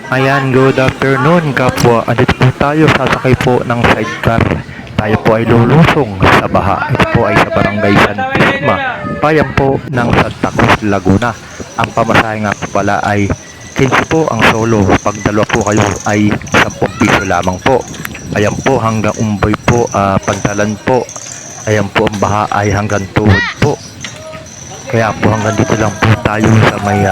Ayan, good afternoon kapwa. Andito po tayo, sasakay po ng sidecar. Tayo po ay lulusong sa baha. Ito po ay sa barangay San Pisma, bayan po ng Santa Cruz, Laguna. Ang pamasahe nga po pala ay 15 po ang solo. Pag dalawa po kayo ay 10 piso lamang po. Ayan po hanggang Umboy po, Pantalan po. Ayan po ang baha ay hanggang tuhod po. Kaya po hanggang dito lang po tayo sa may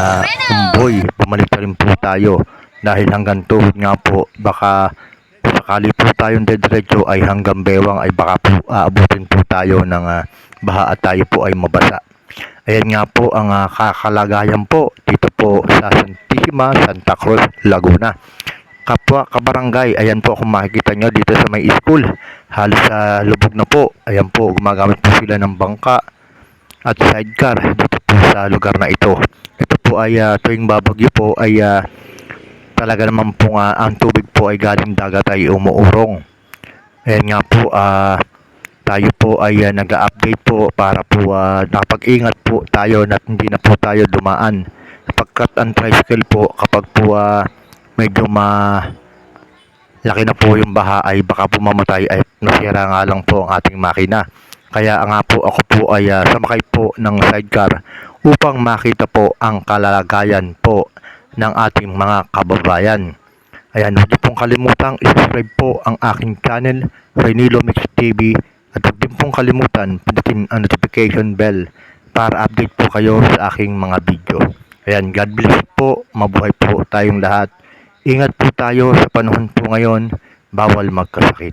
Umboy. Bumalik pa rin po tayo dahil hanggang tuhod nga po baka sakali po tayong dediretso ay hanggang bewang ay baka po aabutin po tayo ng baha at tayo po ay mabasa. Ayan nga po ang kakalagayan po dito po sa Santisima, Santa Cruz, Laguna. Kapwa kabarangay, ayan po kung makikita nyo dito sa may school. Halos sa lubog na po. Ayan po, gumagamit po sila ng bangka at sidecar dito po sa lugar na ito. Ito po ay tuwing babagyo po ay talaga naman po nga ang tubig po ay galing dagat ay umuurong. Ayan nga po, tayo po ay nag-update po para po nakapag-ingat po tayo na hindi na po tayo dumaan. Sapagkat ang tricycle po kapag po medyo laki na po yung baha ay baka po mamatay ay nasira nga lang po ang ating makina. Kaya nga po ako po ay sumakay po ng sidecar upang makita po ang kalalagayan po ng ating mga kababayan. Ayan, huwag niyo pong kalimutang i-subscribe po ang aking channel, Renilo Mix TV, at huwag din pong kalimutan pindutin ang notification bell para update po kayo sa aking mga video. Ayan, God bless po, mabuhay po tayong lahat. Ingat po tayo sa panahon po ngayon, bawal magkasakit.